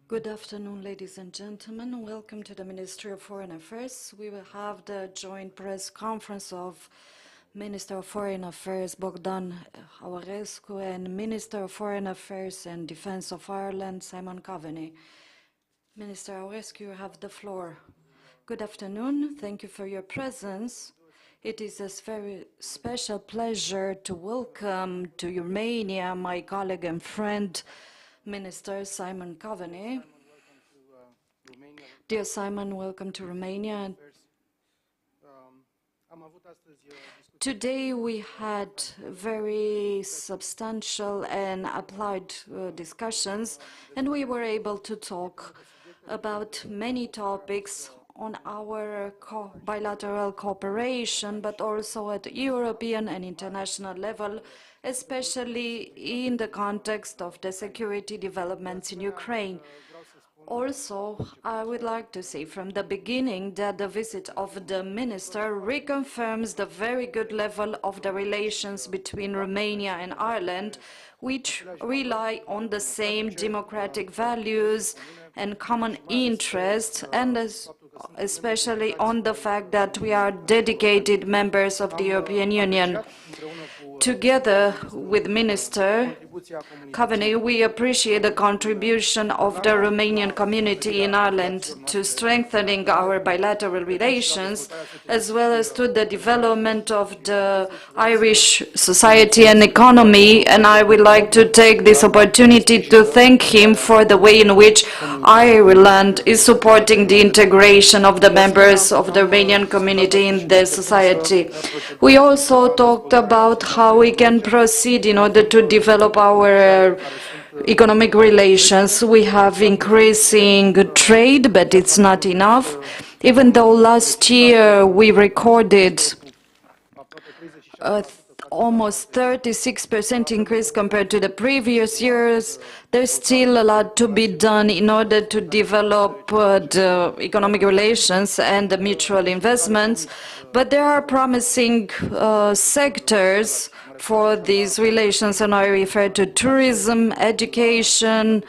Good afternoon, ladies and gentlemen. Welcome to the Ministry of Foreign Affairs. We will have the joint press conference of Minister of Foreign Affairs Bogdan Aurescu and Minister of Foreign Affairs and Defence of Ireland Simon Coveney. Minister Aurescu, you have the floor. Good afternoon. Thank you for your presence. It is a very special pleasure to welcome to Romania my colleague and friend, Minister Simon Coveney. Dear Simon, welcome to Romania. Today we had very substantial and applied discussions, and we were able to talk about many topics on our bilateral cooperation, but also at European and international level, especially in the context of the security developments in Ukraine. Also, I would like to say from the beginning that the visit of the minister reconfirms the very good level of the relations between Romania and Ireland, which rely on the same democratic values and common interests, and especially on the fact that we are dedicated members of the European Union. Together with Minister Coveney, we appreciate the contribution of the Romanian community in Ireland to strengthening our bilateral relations, as well as to the development of the Irish society and economy, and I would like to take this opportunity to thank him for the way in which Ireland is supporting the integration of the members of the Romanian community in the society. We also talked about how we can proceed in order to develop our economic relations. We have increasing trade, but it's not enough. Even though last year we recorded almost 36% increase compared to the previous years, there's still a lot to be done in order to develop the economic relations and the mutual investments. But there are promising sectors for these relations, and I refer to tourism, education,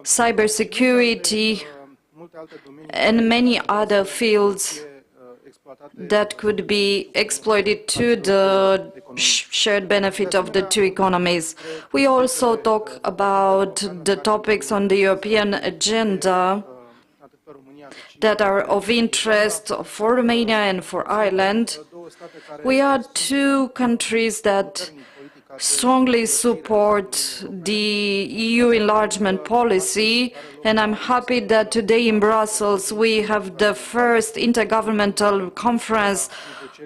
cybersecurity, and many other fields that could be exploited to the shared benefit of the two economies. We also talk about the topics on the European agenda that are of interest for Romania and for Ireland. We are two countries that strongly support the EU enlargement policy, and I'm happy that today in Brussels we have the first intergovernmental conference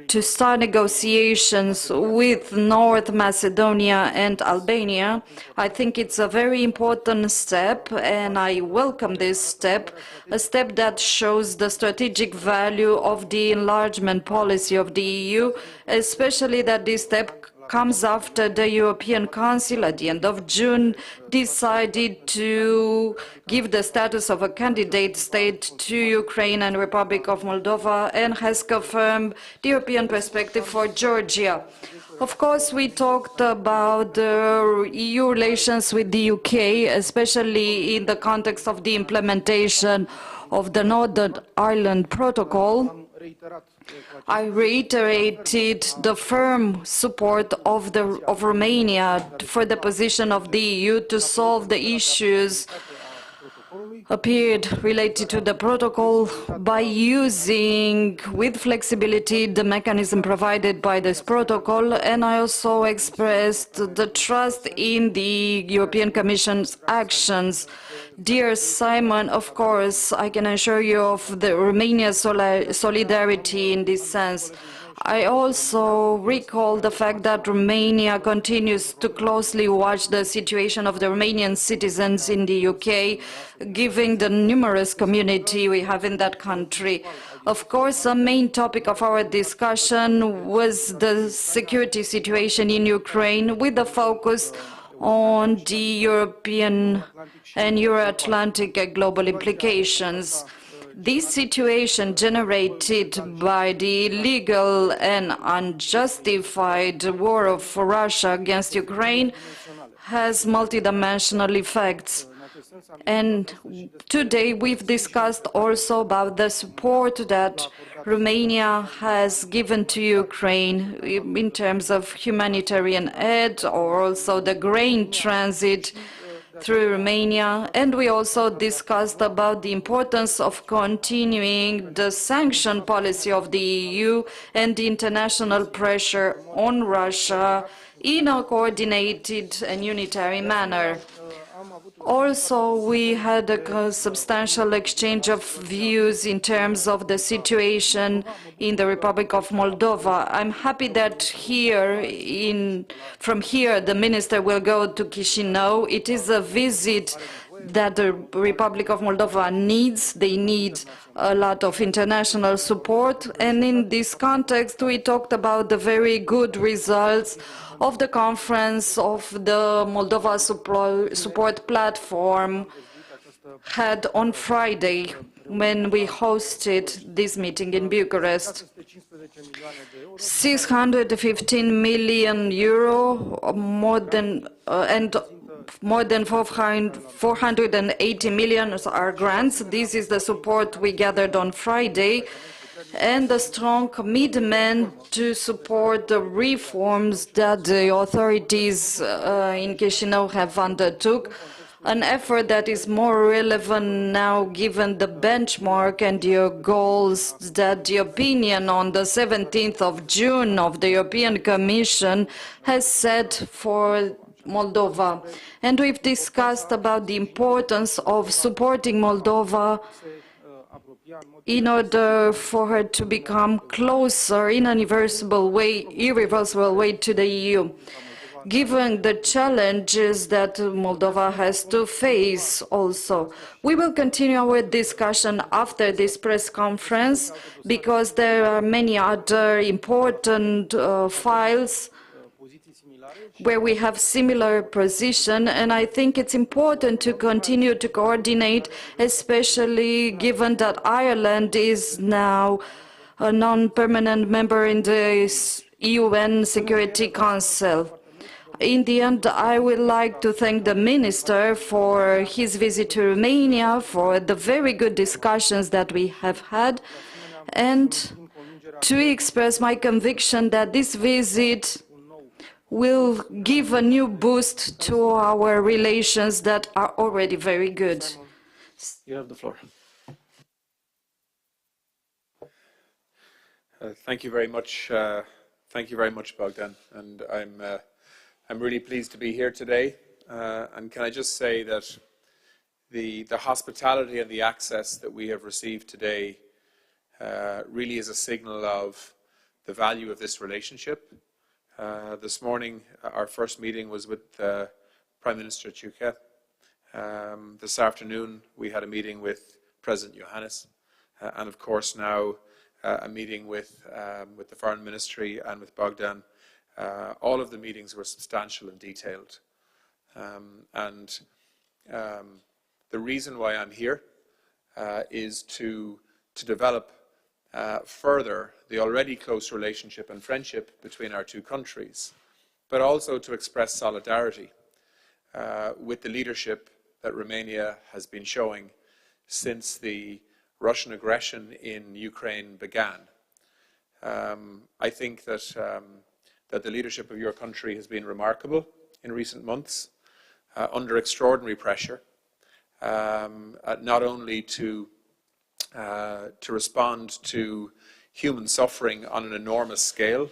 to start negotiations with North Macedonia and Albania. I think it's a very important step, and I welcome this step, a step that shows the strategic value of the enlargement policy of the EU, especially that this step comes after the European Council at the end of June decided to give the status of a candidate state to Ukraine and Republic of Moldova, and has confirmed the European perspective for Georgia. Of course, we talked about the EU relations with the UK, especially in the context of the implementation of the Northern Ireland Protocol. I reiterated the firm support of Romania for the position of the EU to solve the issues appeared related to the protocol by using with flexibility the mechanism provided by this protocol, and I also expressed the trust in the European Commission's actions. Dear Simon, of course, I can assure you of the Romania's solidarity in this sense. I also recall the fact that Romania continues to closely watch the situation of the Romanian citizens in the UK, given the numerous community we have in that country. Of course, a main topic of our discussion was the security situation in Ukraine, with the focus on the European and Euro-Atlantic global implications. This situation generated by the illegal and unjustified war of Russia against Ukraine has multidimensional effects. And today we've discussed also about the support that Romania has given to Ukraine in terms of humanitarian aid, or also the grain transit through Romania. And we also discussed about the importance of continuing the sanction policy of the EU and the international pressure on Russia in a coordinated and unitary manner. Also, we had a substantial exchange of views in terms of the situation in the Republic of Moldova. I'm happy that from here the minister will go to Chisinau. It is a visit that the Republic of Moldova needs. They need a lot of international support. And in this context, we talked about the very good results of the conference of the Moldova support platform had on Friday when we hosted this meeting in Bucharest. 615 million euro, more than 480 million are grants. This is the support we gathered on Friday, and a strong commitment to support the reforms that the authorities in Chisinau have undertook, an effort that is more relevant now given the benchmark and the goals that the opinion on the 17th of June of the European Commission has set for Moldova. And we've discussed about the importance of supporting Moldova in order for her to become closer in an irreversible way to the EU. Given the challenges that Moldova has to face also. We will continue our discussion after this press conference because there are many other important files where we have similar position, and I think it's important to continue to coordinate, especially given that Ireland is now a non-permanent member in the UN Security Council. In the end, I would like to thank the Minister for his visit to Romania, for the very good discussions that we have had, and to express my conviction that this visit will give a new boost to our relations that are already very good. You have the floor. Thank you very much. Thank you very much, Bogdan. And I'm really pleased to be here today. And can I just say that the hospitality and the access that we have received today really is a signal of the value of this relationship. This morning, our first meeting was with Prime Minister Ciucă. This afternoon, we had a meeting with President Iohannis, and of course now a meeting with the Foreign Ministry and with Bogdan. All of the meetings were substantial and detailed. The reason why I'm here is to develop further the already close relationship and friendship between our two countries, but also to express solidarity with the leadership that Romania has been showing since the Russian aggression in Ukraine began. I think that the leadership of your country has been remarkable in recent months, under extraordinary pressure, not only to respond to human suffering on an enormous scale.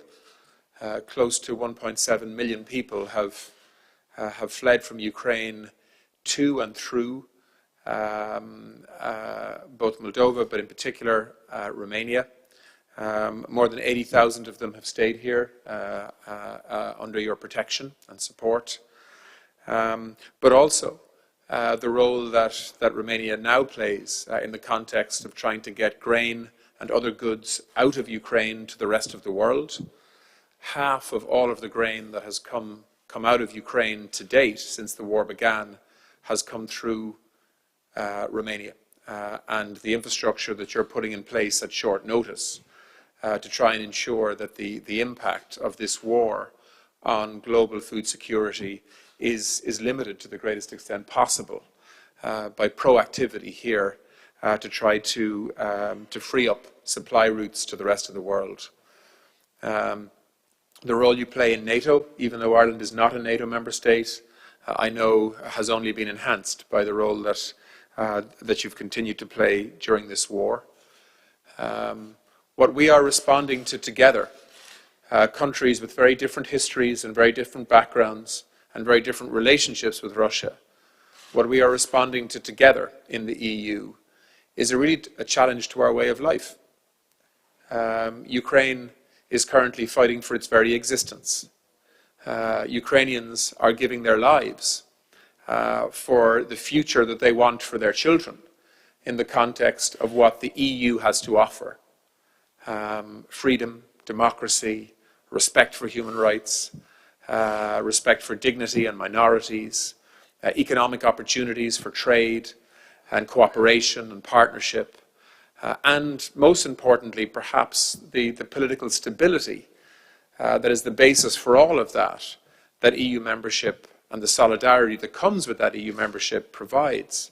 Close to 1.7 million people have fled from Ukraine to and through both Moldova, but in particular Romania. More than 80,000 of them have stayed here under your protection and support. But also the role that Romania now plays in the context of trying to get grain and other goods out of Ukraine to the rest of the world. Half of all of the grain that has come out of Ukraine to date since the war began has come through Romania. And the infrastructure that you're putting in place at short notice to try and ensure that the impact of this war on global food security is limited to the greatest extent possible by proactivity here to try to free up supply routes to the rest of the world. The role you play in NATO, even though Ireland is not a NATO member state, I know has only been enhanced by the role that you've continued to play during this war. What we are responding to together, countries with very different histories and very different backgrounds and very different relationships with Russia, what we are responding to together in the EU is really a challenge to our way of life. Ukraine is currently fighting for its very existence. Ukrainians are giving their lives for the future that they want for their children in the context of what the EU has to offer. Freedom, democracy, respect for human rights, respect for dignity and minorities, economic opportunities for trade and cooperation and partnership, and most importantly, perhaps, the political stability that is the basis for all of that, that EU membership and the solidarity that comes with that EU membership provides.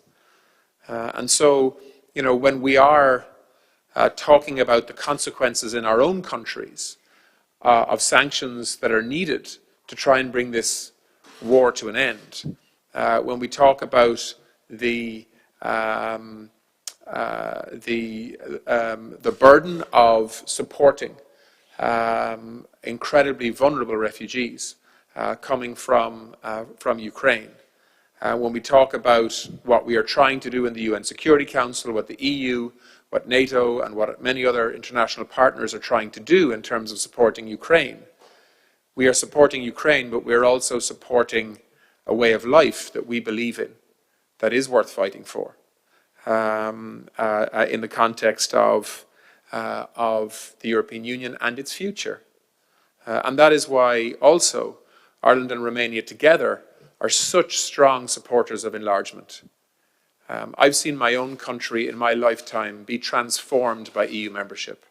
And so, you know, when we are talking about the consequences in our own countries of sanctions that are needed to try and bring this war to an end, when we talk about the burden of supporting incredibly vulnerable refugees coming from Ukraine, when we talk about what we are trying to do in the UN Security Council, what the EU, what NATO, and what many other international partners are trying to do in terms of supporting Ukraine, we are supporting Ukraine, but we are also supporting a way of life that we believe in, that is worth fighting for, in the context of the European Union and its future. And that is why also Ireland and Romania together are such strong supporters of enlargement. I've seen my own country in my lifetime be transformed by EU membership.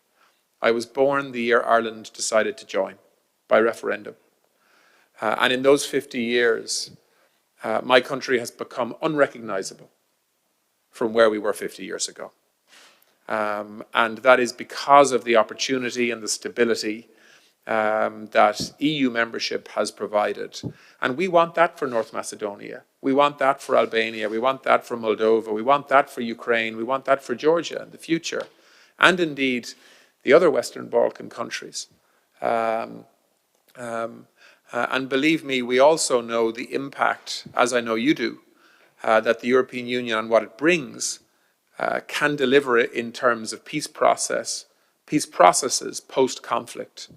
I was born the year Ireland decided to join by referendum. And in those 50 years, my country has become unrecognizable from where we were 50 years ago. And that is because of the opportunity and the stability that EU membership has provided. And we want that for North Macedonia. We want that for Albania. We want that for Moldova. We want that for Ukraine. We want that for Georgia in the future. And indeed, the other Western Balkan countries. And believe me, we also know the impact, as I know you do, that the European Union and what it brings can deliver it in terms of peace processes post-conflict.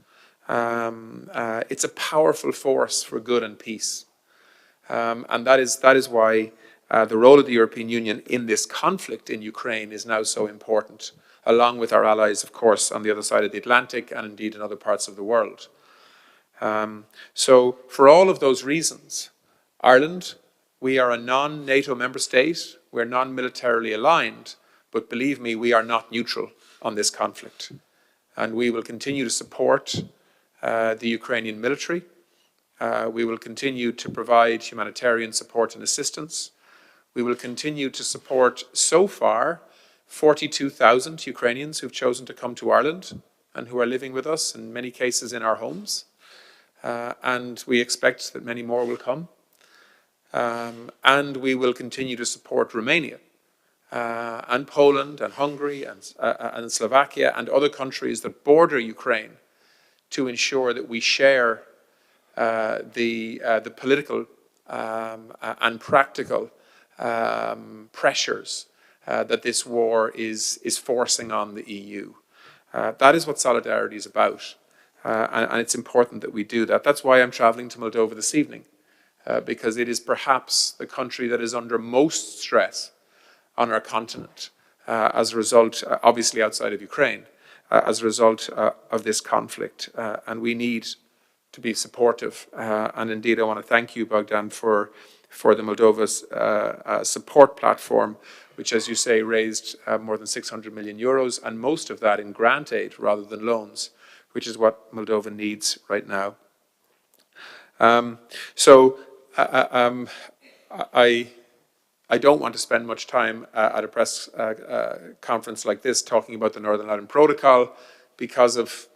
It's a powerful force for good and peace. And that is why the role of the European Union in this conflict in Ukraine is now so important, along with our allies, of course, on the other side of the Atlantic and indeed in other parts of the world. So for all of those reasons, Ireland, we are a non-NATO member state, we're non-militarily aligned, but believe me, we are not neutral on this conflict. And we will continue to support the Ukrainian military. We will continue to provide humanitarian support and assistance. We will continue to support, so far, 42,000 Ukrainians who've chosen to come to Ireland and who are living with us, in many cases in our homes. And we expect that many more will come. And we will continue to support Romania and Poland and Hungary and Slovakia and other countries that border Ukraine to ensure that we share the political and practical pressures that this war is forcing on the EU. That is what solidarity is about, and it's important that we do that. That's why I'm travelling to Moldova this evening, because it is perhaps the country that is under most stress on our continent as a result, obviously outside of Ukraine, as a result of this conflict, and we need to be supportive. And indeed, I want to thank you, Bogdan, for the Moldova's support platform, which, as you say, raised more than 600 million euros, and most of that in grant aid rather than loans, which is what Moldova needs right now. I don't want to spend much time at a press conference like this talking about the Northern Ireland Protocol because of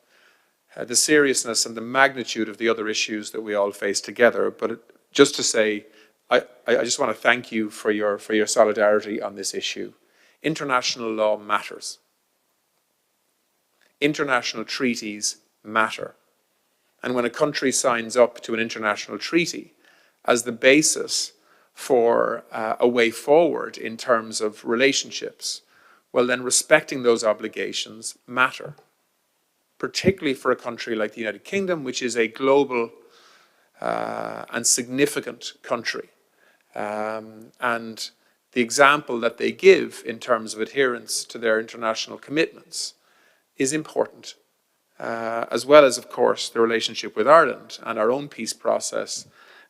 the seriousness and the magnitude of the other issues that we all face together. But just to say, I just want to thank you for your solidarity on this issue. International law matters. International treaties matter. And when a country signs up to an international treaty as the basis for a way forward in terms of relationships, well then respecting those obligations matter, particularly for a country like the United Kingdom, which is a global and significant country. And the example that they give in terms of adherence to their international commitments is important, as well as, of course, the relationship with Ireland and our own peace process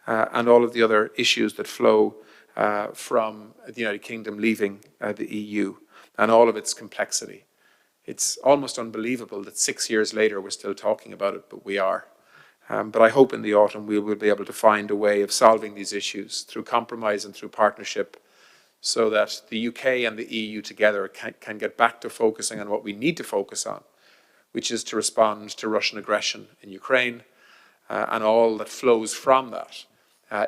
and all of the other issues that flow from the United Kingdom leaving the EU and all of its complexity. It's almost unbelievable that 6 years later we're still talking about it, but we are. But I hope in the autumn we will be able to find a way of solving these issues through compromise and through partnership, so that the UK and the EU together can get back to focusing on what we need to focus on, which is to respond to Russian aggression in Ukraine and all that flows from that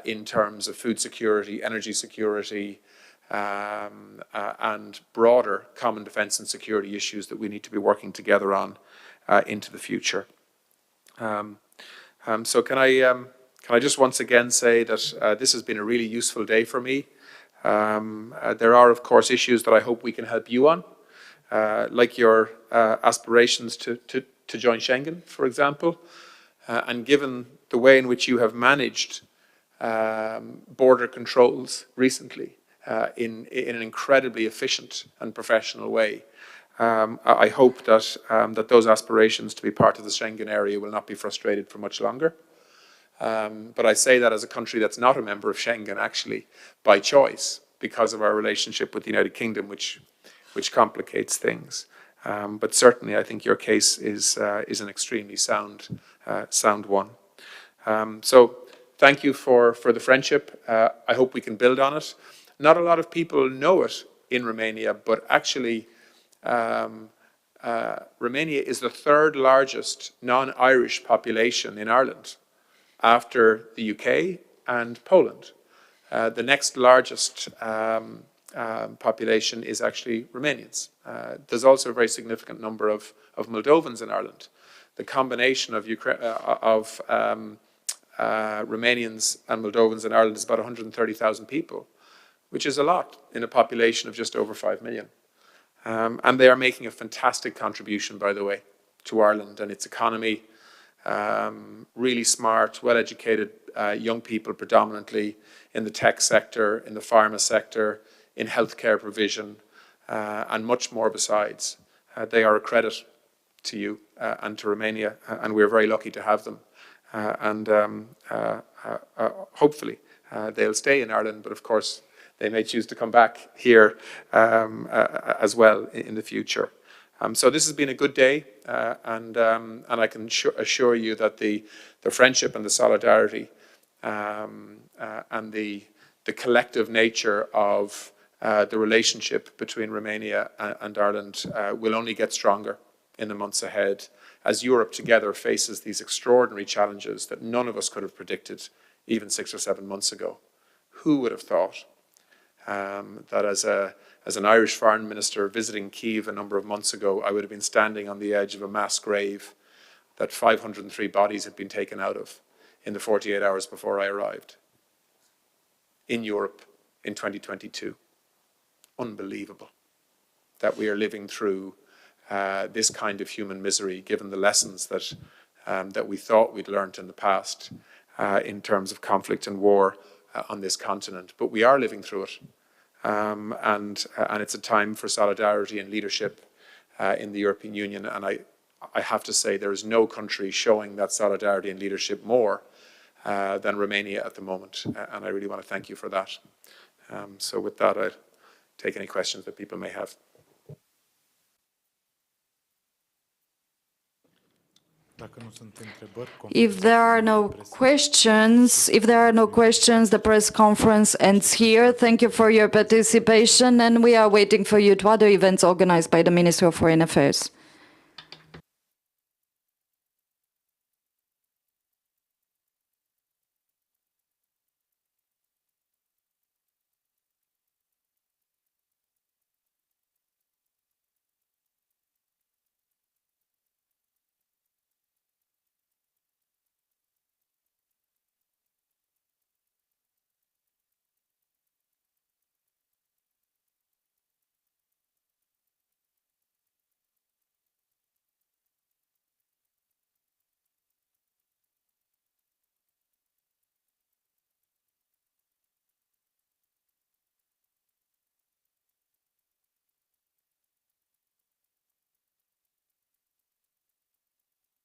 in terms of food security, energy security, and broader common defence and security issues that we need to be working together on into the future. So can I just once again say that this has been a really useful day for me. There are, of course, issues that I hope we can help you on, like your aspirations to join Schengen, for example. And given the way in which you have managed border controls recently in an incredibly efficient and professional way, I hope that, that those aspirations to be part of the Schengen area will not be frustrated for much longer. But I say that as a country that's not a member of Schengen, actually, by choice, because of our relationship with the United Kingdom, which complicates things. But certainly, I think your case is an extremely sound one. So thank you for the friendship. I hope we can build on it. Not a lot of people know it in Romania, but actually, Romania is the third largest non-Irish population in Ireland, after the UK and Poland. The next largest population is actually Romanians. There's also a very significant number of Moldovans in Ireland. The combination of Romanians and Moldovans in Ireland is about 130,000 people, which is a lot in a population of just over 5 million. And they are making a fantastic contribution, by the way, to Ireland and its economy. Really smart, well-educated young people, predominantly in the tech sector, in the pharma sector, in healthcare provision, and much more besides. They are a credit to you and to Romania, and we're very lucky to have them. Hopefully they'll stay in Ireland, but of course they may choose to come back here as well in the future. So this has been a good day, and I can assure you that the friendship and the solidarity and the collective nature of the relationship between Romania and Ireland will only get stronger in the months ahead as Europe together faces these extraordinary challenges that none of us could have predicted even 6 or 7 months ago. Who would have thought that as an Irish foreign minister visiting Kyiv a number of months ago, I would have been standing on the edge of a mass grave that 503 bodies had been taken out of in the 48 hours before I arrived in Europe in 2022. Unbelievable that we are living through this kind of human misery, given the lessons that we thought we'd learned in the past in terms of conflict and war on this continent. But we are living through it. And it's a time for solidarity and leadership in the European Union. And I have to say there is no country showing that solidarity and leadership more than Romania at the moment. And I really want to thank you for that. So with that, I'll take any questions that people may have. If there are no questions, the press conference ends here. Thank you for your participation, and we are waiting for you to other events organized by the Ministry of Foreign Affairs.